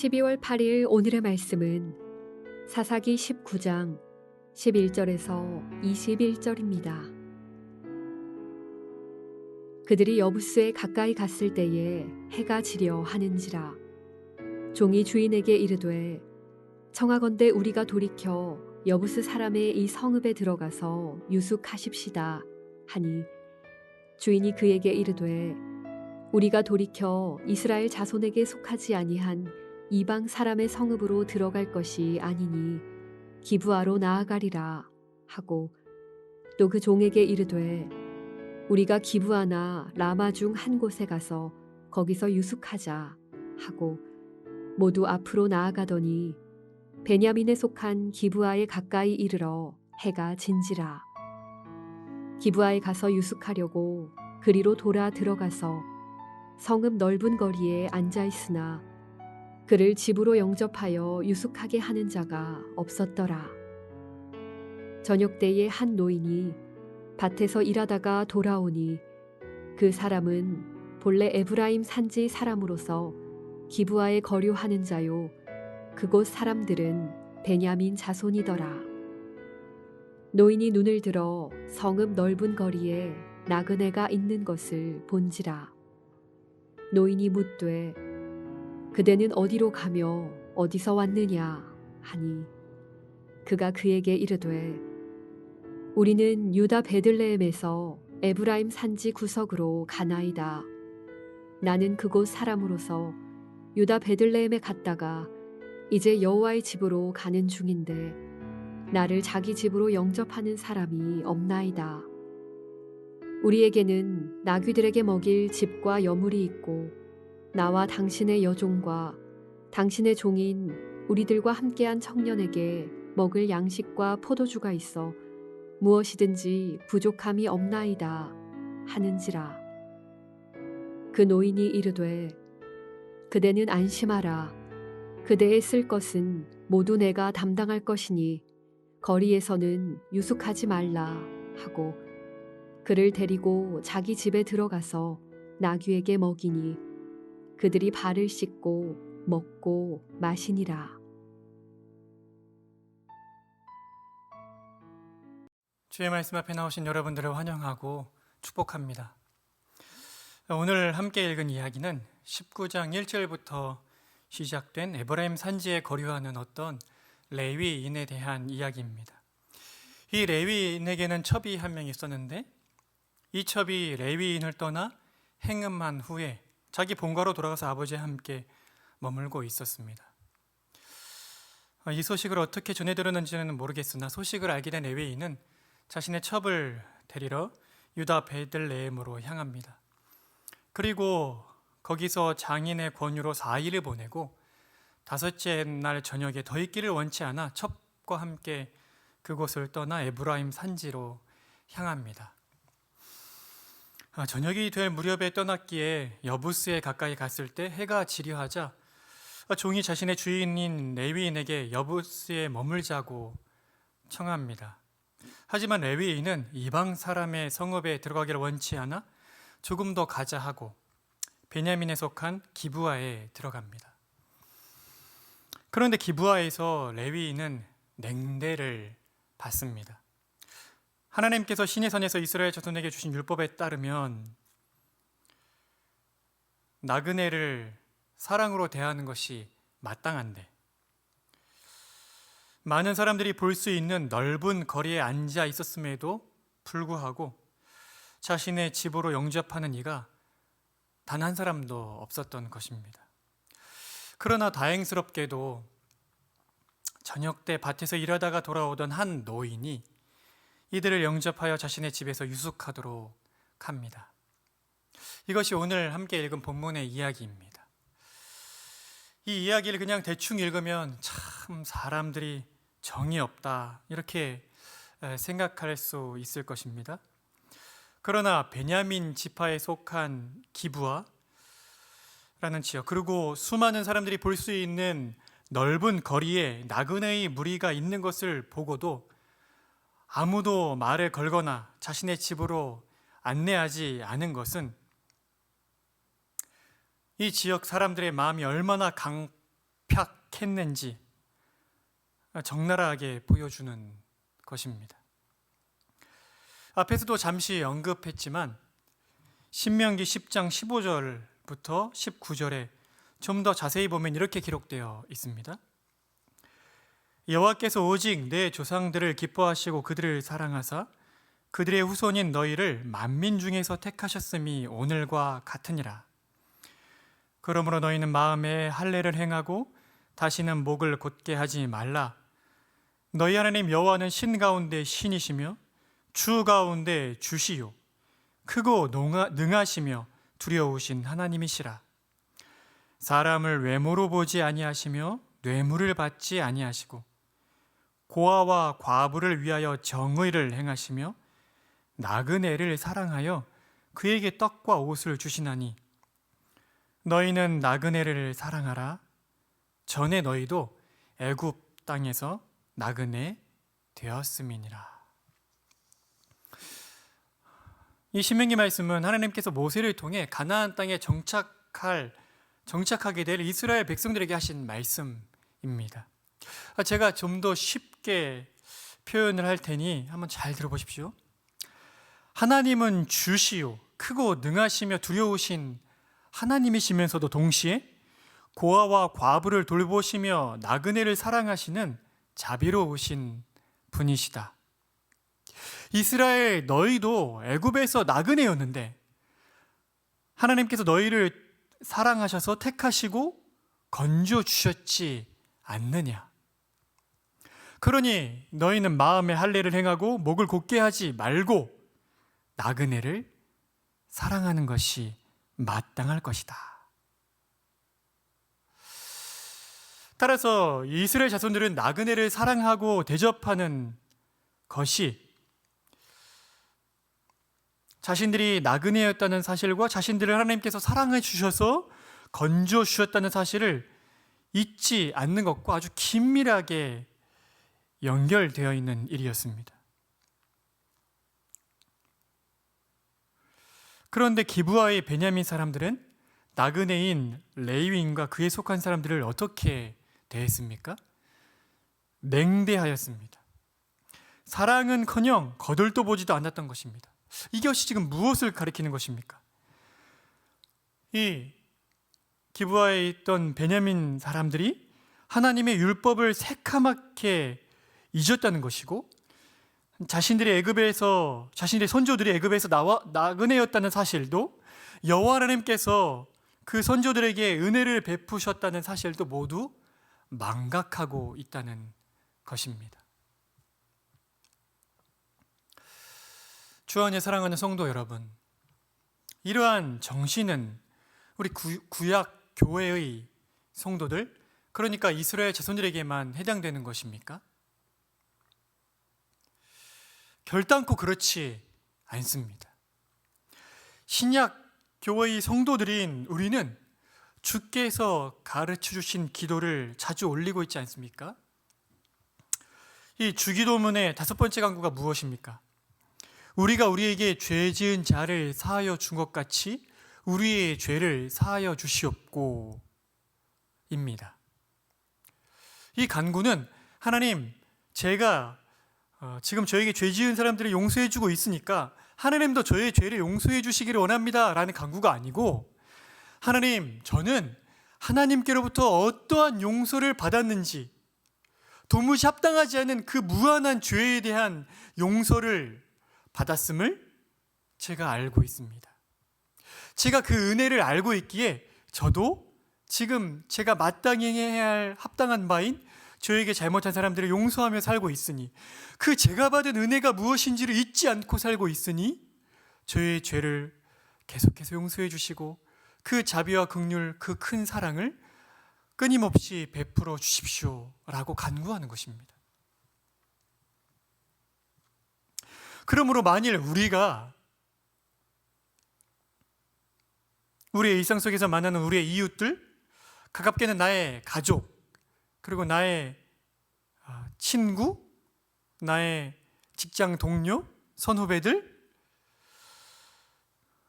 12월 8일 오늘의 말씀은 사사기 19장 11절에서 21절입니다. 그들이 여부스에 가까이 갔을 때에 해가 지려 하는지라 종이 주인에게 이르되 청하건대 우리가 돌이켜 여부스 사람의 이 성읍에 들어가서 유숙하십시다 하니 주인이 그에게 이르되 우리가 돌이켜 이스라엘 자손에게 속하지 아니한 이방 사람의 성읍으로 들어갈 것이 아니니 기브아로 나아가리라 하고 또 그 종에게 이르되 우리가 기브아나 라마 중 한 곳에 가서 거기서 유숙하자 하고 모두 앞으로 나아가더니 베냐민에 속한 기브아에 가까이 이르러 해가 진지라. 기브아에 가서 유숙하려고 그리로 돌아 들어가서 성읍 넓은 거리에 앉아 있으나 그를 집으로 영접하여 유숙하게 하는 자가 없었더라. 저녁 때에 한 노인이 밭에서 일하다가 돌아오니 그 사람은 본래 에브라임 산지 사람으로서 기브아에 거류하는 자요 그곳 사람들은 베냐민 자손이더라. 노인이 눈을 들어 성읍 넓은 거리에 나그네가 있는 것을 본지라. 노인이 묻되 그대는 어디로 가며 어디서 왔느냐 하니 그가 그에게 이르되 우리는 유다 베들레헴에서 에브라임 산지 구석으로 가나이다. 나는 그곳 사람으로서 유다 베들레헴에 갔다가 이제 여호와의 집으로 가는 중인데 나를 자기 집으로 영접하는 사람이 없나이다. 우리에게는 나귀들에게 먹일 집과 여물이 있고 나와 당신의 여종과 당신의 종인 우리들과 함께한 청년에게 먹을 양식과 포도주가 있어 무엇이든지 부족함이 없나이다 하는지라. 그 노인이 이르되 그대는 안심하라. 그대의 쓸 것은 모두 내가 담당할 것이니 거리에서는 유숙하지 말라 하고 그를 데리고 자기 집에 들어가서 나귀에게 먹이니 그들이 발을 씻고 먹고 마시니라. 주의 말씀 앞에 나오신 여러분들을 환영하고 축복합니다. 오늘 함께 읽은 이야기는 19장 1절부터 시작된 에브라임 산지에 거류하는 어떤 레위인에 대한 이야기입니다. 이 레위인에게는 첩이 한 명 있었는데 이 첩이 레위인을 떠나 행음한 후에 자기 본가로 돌아가서 아버지와 함께 머물고 있었습니다. 이 소식을 어떻게 전해 들었는지는 모르겠으나 소식을 알게 된 레위인은 자신의 첩을 데리러 유다 베들레헴으로 향합니다. 그리고 거기서 장인의 권유로 4일을 보내고 다섯째 날 저녁에 더 있기를 원치 않아 첩과 함께 그곳을 떠나 에브라임 산지로 향합니다. 저녁이 될 무렵에 떠났기에 여부스에 가까이 갔을 때 해가 지려하자 종이 자신의 주인인 레위인에게 여부스에 머물자고 청합니다. 하지만 레위인은 이방 사람의 성읍에 들어가기를 원치 않아 조금 더 가자 하고 베냐민에 속한 기브아에 들어갑니다. 그런데 기브아에서 레위인은 냉대를 받습니다. 하나님께서 시내산에서 이스라엘 자손에게 주신 율법에 따르면 나그네를 사랑으로 대하는 것이 마땅한데 많은 사람들이 볼 수 있는 넓은 거리에 앉아 있었음에도 불구하고 자신의 집으로 영접하는 이가 단 한 사람도 없었던 것입니다. 그러나 다행스럽게도 저녁 때 밭에서 일하다가 돌아오던 한 노인이 이들을 영접하여 자신의 집에서 유숙하도록 합니다. 이것이 오늘 함께 읽은 본문의 이야기입니다. 이 이야기를 그냥 대충 읽으면 참 사람들이 정이 없다 이렇게 생각할 수 있을 것입니다. 그러나 베냐민 지파에 속한 기브아라는 지역 그리고 수많은 사람들이 볼 수 있는 넓은 거리에 나그네의 무리가 있는 것을 보고도 아무도 말을 걸거나 자신의 집으로 안내하지 않은 것은 이 지역 사람들의 마음이 얼마나 집착했는지 적나라하게 보여주는 것입니다. 앞에서도 잠시 언급했지만 신명기 10장 15절부터 19절에 좀 더 자세히 보면 이렇게 기록되어 있습니다. 여호와께서 오직 내 조상들을 기뻐하시고 그들을 사랑하사 그들의 후손인 너희를 만민 중에서 택하셨음이 오늘과 같으니라. 그러므로 너희는 마음에 할례를 행하고 다시는 목을 곧게 하지 말라. 너희 하나님 여호와는 신 가운데 신이시며 주 가운데 주시요 크고 능하시며 두려우신 하나님이시라. 사람을 외모로 보지 아니하시며 뇌물을 받지 아니하시고 고아와 과부를 위하여 정의를 행하시며 나그네를 사랑하여 그에게 떡과 옷을 주시나니 너희는 나그네를 사랑하라. 전에 너희도 애굽 땅에서 나그네 되었음이니라. 이 신명기 말씀은 하나님께서 모세를 통해 가나안 땅에 정착하게 될 이스라엘 백성들에게 하신 말씀입니다. 제가 좀 더 쉽게 표현을 할 테니 한번 잘 들어보십시오. 하나님은 주시요 크고 능하시며 두려우신 하나님이시면서도 동시에 고아와 과부를 돌보시며 나그네를 사랑하시는 자비로우신 분이시다. 이스라엘 너희도 애굽에서 나그네였는데 하나님께서 너희를 사랑하셔서 택하시고 건져 주셨지 않느냐. 그러니 너희는 마음에 할례를 행하고 목을 곧게 하지 말고 나그네를 사랑하는 것이 마땅할 것이다. 따라서 이스라엘 자손들은 나그네를 사랑하고 대접하는 것이 자신들이 나그네였다는 사실과 자신들을 하나님께서 사랑해 주셔서 건져 주셨다는 사실을 잊지 않는 것과 아주 긴밀하게 연결되어 있는 일이었습니다. 그런데 기브아의 베냐민 사람들은 나그네인 레위인과 그에 속한 사람들을 어떻게 대했습니까? 냉대하였습니다. 사랑은커녕 거들떠 보지도 않았던 것입니다. 이것이 지금 무엇을 가리키는 것입니까? 이 기브아에 있던 베냐민 사람들이 하나님의 율법을 새카맣게 잊었다는 것이고 자신들의 선조들이 애굽에서 나와 나그네였다는 사실도 여호와 하나님께서 그 선조들에게 은혜를 베푸셨다는 사실도 모두 망각하고 있다는 것입니다. 주 안에 사랑하는 성도 여러분, 이러한 정신은 우리 구약 교회의 성도들, 그러니까 이스라엘 자손들에게만 해당되는 것입니까? 결단코 그렇지 않습니다. 신약 교회의 성도들인 우리는 주께서 가르쳐 주신 기도를 자주 올리고 있지 않습니까? 이 주기도문의 5번째 간구가 무엇입니까? 우리가 우리에게 죄 지은 자를 사하여 준 것 같이 우리의 죄를 사하여 주시옵고 입니다. 이 간구는 하나님, 제가 지금 저에게 죄 지은 사람들을 용서해 주고 있으니까 하나님도 저의 죄를 용서해 주시기를 원합니다 라는 간구가 아니고, 하나님, 저는 하나님께로부터 어떠한 용서를 받았는지 도무지 합당하지 않은 그 무한한 죄에 대한 용서를 받았음을 제가 알고 있습니다. 제가 그 은혜를 알고 있기에 저도 지금 제가 마땅히 해야 할 합당한 바인 저에게 잘못한 사람들을 용서하며 살고 있으니, 그 제가 받은 은혜가 무엇인지를 잊지 않고 살고 있으니 저의 죄를 계속해서 용서해 주시고 그 자비와 긍휼, 그 큰 사랑을 끊임없이 베풀어 주십시오 라고 간구하는 것입니다. 그러므로 만일 우리가 우리의 일상 속에서 만나는 우리의 이웃들, 가깝게는 나의 가족, 그리고 나의 친구, 나의 직장 동료, 선후배들,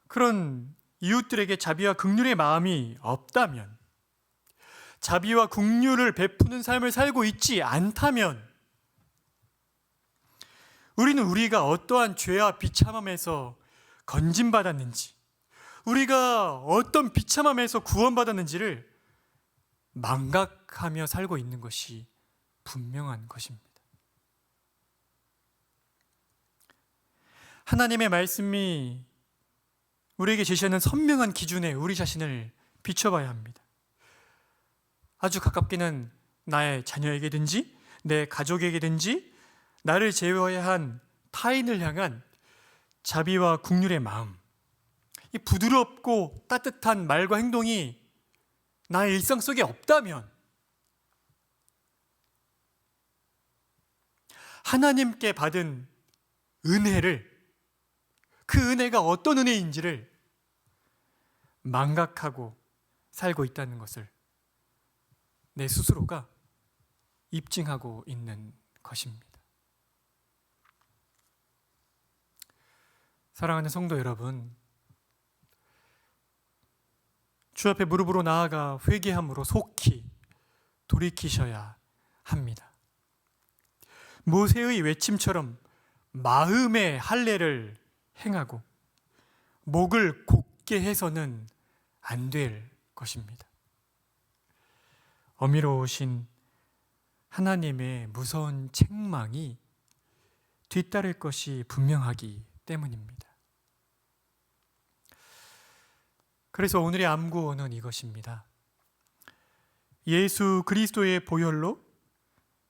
그런 이웃들에게 자비와 긍휼의 마음이 없다면, 자비와 긍휼을 베푸는 삶을 살고 있지 않다면 우리는 우리가 어떠한 죄와 비참함에서 건진받았는지, 우리가 어떤 비참함에서 구원받았는지를 망각하며 살고 있는 것이 분명한 것입니다. 하나님의 말씀이 우리에게 제시하는 선명한 기준에 우리 자신을 비춰봐야 합니다. 아주 가깝게는 나의 자녀에게든지 내 가족에게든지 나를 제외한 타인을 향한 자비와 긍휼의 마음, 이 부드럽고 따뜻한 말과 행동이 나의 일상 속에 없다면 하나님께 받은 은혜를, 그 은혜가 어떤 은혜인지를 망각하고 살고 있다는 것을 내 스스로가 입증하고 있는 것입니다. 사랑하는 성도 여러분, 주 앞에 무릎으로 나아가 회개함으로 속히 돌이키셔야 합니다. 모세의 외침처럼 마음의 할례를 행하고 목을 곧게 해서는 안 될 것입니다. 어미로우신 하나님의 무서운 책망이 뒤따를 것이 분명하기 때문입니다. 그래서 오늘의 암구호는 이것입니다. 예수 그리스도의 보혈로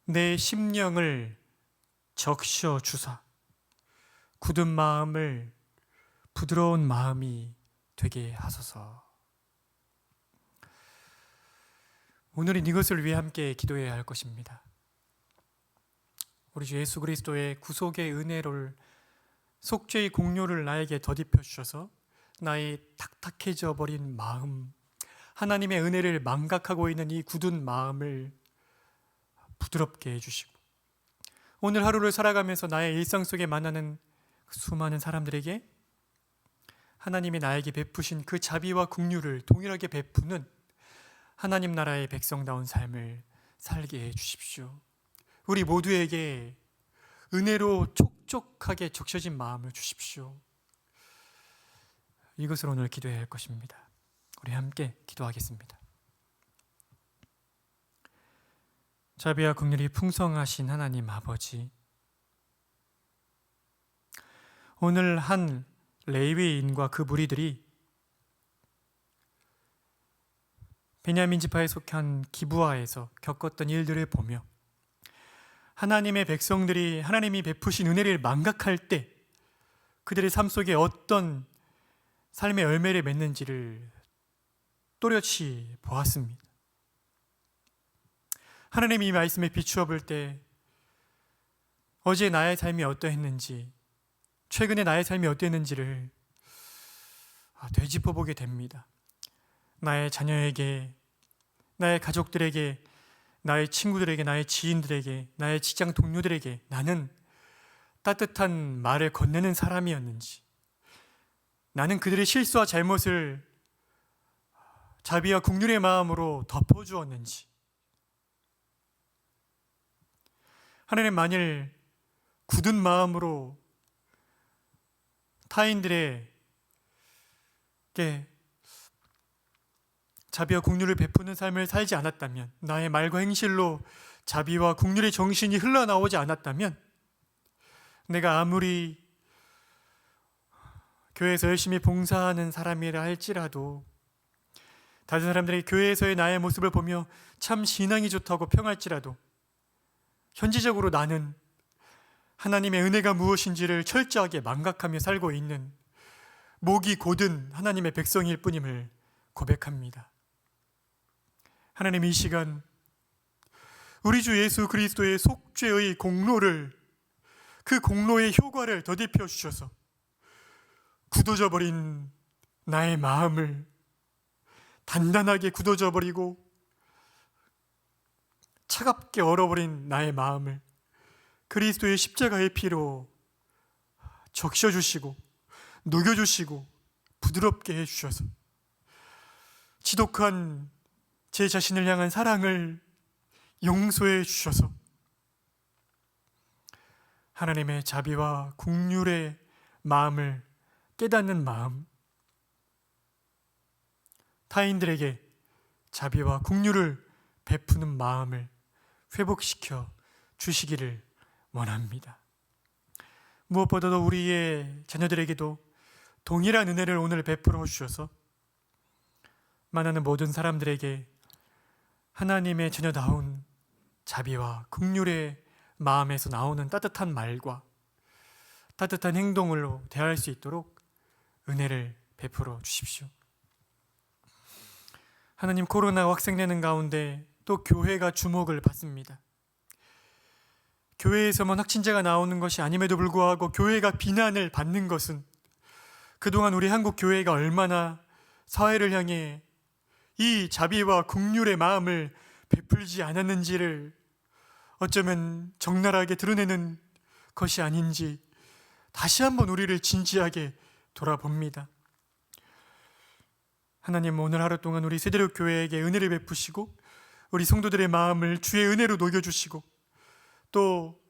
내 심령을 적셔 주사 굳은 마음을 부드러운 마음이 되게 하소서. 오늘은 이것을 위해 함께 기도해야 할 것입니다. 우리 주 예수 그리스도의 구속의 은혜를, 속죄의 공로를 나에게 덧입혀 주셔서 나의 탁탁해져 버린 마음, 하나님의 은혜를 망각하고 있는 이 굳은 마음을 부드럽게 해주시고, 오늘 하루를 살아가면서 나의 일상 속에 만나는 수많은 사람들에게 하나님이 나에게 베푸신 그 자비와 긍휼을 동일하게 베푸는 하나님 나라의 백성다운 삶을 살게 해주십시오. 우리 모두에게 은혜로 촉촉하게 적셔진 마음을 주십시오. 이것을 오늘 기도해야 할 것입니다. 우리 함께 기도하겠습니다. 자비와 긍휼이 풍성하신 하나님 아버지, 오늘 한 레위인과 그 무리들이 베냐민 지파에 속한 기브아에서 겪었던 일들을 보며 하나님의 백성들이 하나님이 베푸신 은혜를 망각할 때 그들의 삶 속에 어떤 삶의 열매를 맺는지를 또렷이 보았습니다. 하나님이 이 말씀에 비추어 볼 때 어제 나의 삶이 어떠했는지, 최근에 나의 삶이 어땠는지를 되짚어 보게 됩니다. 나의 자녀에게, 나의 가족들에게, 나의 친구들에게, 나의 지인들에게, 나의 직장 동료들에게 나는 따뜻한 말을 건네는 사람이었는지, 나는 그들의 실수와 잘못을 자비와 긍휼의 마음으로 덮어주었는지, 하나님, 만일 굳은 마음으로 타인들에게 자비와 긍휼을 베푸는 삶을 살지 않았다면, 나의 말과 행실로 자비와 긍휼의 정신이 흘러나오지 않았다면, 내가 아무리 교회에서 열심히 봉사하는 사람이라 할지라도, 다른 사람들이 교회에서의 나의 모습을 보며 참 신앙이 좋다고 평할지라도, 현지적으로 나는 하나님의 은혜가 무엇인지를 철저하게 망각하며 살고 있는 목이 곧은 하나님의 백성일 뿐임을 고백합니다. 하나님, 이 시간 우리 주 예수 그리스도의 속죄의 공로를, 그 공로의 효과를 덧입혀 주셔서 굳어져 버린 나의 마음을 단단하게 굳어져 버리고 차갑게 얼어버린 나의 마음을 그리스도의 십자가의 피로 적셔주시고 녹여주시고 부드럽게 해주셔서 지독한 제 자신을 향한 사랑을 용서해 주셔서 하나님의 자비와 긍휼의 마음을 깨닫는 마음, 타인들에게 자비와 긍휼을 베푸는 마음을 회복시켜 주시기를 원합니다. 무엇보다도 우리의 자녀들에게도 동일한 은혜를 오늘 베풀어 주셔서 만나는 모든 사람들에게 하나님의 자녀다운 자비와 긍휼의 마음에서 나오는 따뜻한 말과 따뜻한 행동으로 대할 수 있도록 은혜를 베풀어 주십시오. 하나님, 코로나가 확산되는 가운데 또 교회가 주목을 받습니다. 교회에서만 확진자가 나오는 것이 아님에도 불구하고 교회가 비난을 받는 것은 그동안 우리 한국 교회가 얼마나 사회를 향해 이 자비와 긍휼의 마음을 베풀지 않았는지를 어쩌면 적나라하게 드러내는 것이 아닌지 다시 한번 우리를 진지하게 돌아봅니다. 하나님, 오늘 하루 동안 우리 세대력 교회에게 은혜를 베푸시고 우리 성도들의 마음을 주의 은혜로 녹여주시고 또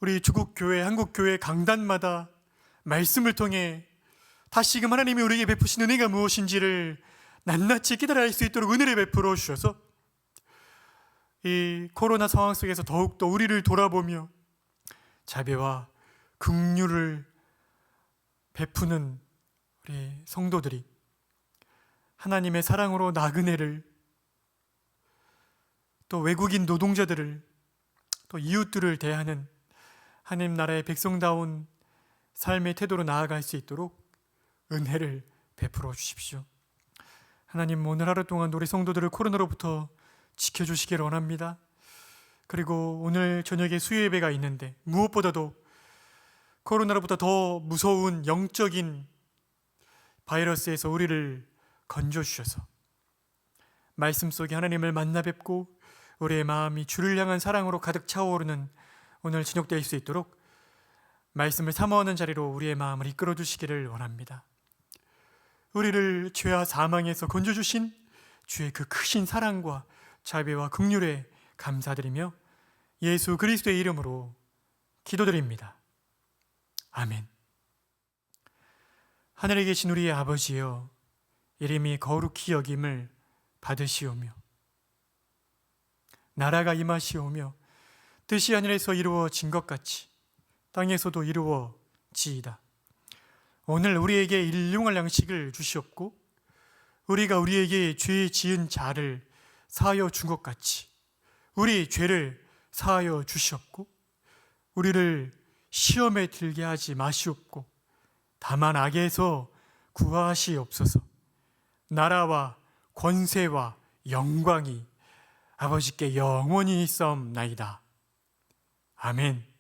우리 주국교회, 한국교회 강단마다 말씀을 통해 다시금 하나님이 우리에게 베푸신 은혜가 무엇인지를 낱낱이 깨달아 알 수 있도록 은혜를 베풀어 주셔서 이 코로나 상황 속에서 더욱더 우리를 돌아보며 자비와 긍휼을 베푸는 우리 성도들이 하나님의 사랑으로 나그네를 또 외국인 노동자들을 또 이웃들을 대하는 하나님 나라의 백성다운 삶의 태도로 나아갈 수 있도록 은혜를 베풀어 주십시오. 하나님, 오늘 하루 동안 우리 성도들을 코로나로부터 지켜주시기를 원합니다. 그리고 오늘 저녁에 수요 예배가 있는데 무엇보다도 코로나로부터 더 무서운 영적인 바이러스에서 우리를 건져주셔서 말씀 속에 하나님을 만나 뵙고 우리의 마음이 주를 향한 사랑으로 가득 차오르는 오늘 저녁 될 수 있도록 말씀을 사모하는 자리로 우리의 마음을 이끌어 주시기를 원합니다. 우리를 죄와 사망에서 건져주신 주의 그 크신 사랑과 자비와 긍휼에 감사드리며 예수 그리스도의 이름으로 기도드립니다. 아멘. 하늘에 계신 우리의 아버지여, 이름이 거룩히 여김을 받으시오며 나라가 임하시오며 뜻이 하늘에서 이루어진 것 같이 땅에서도 이루어지이다. 오늘 우리에게 일용할 양식을 주시옵고 우리가 우리에게 죄 지은 자를 사하여 준 것 같이 우리 죄를 사하여 주시옵고 우리를 시험에 들게 하지 마시옵고 다만 악에서 구하시옵소서. 나라와 권세와 영광이 아버지께 영원히 있사옵나이다. 아멘.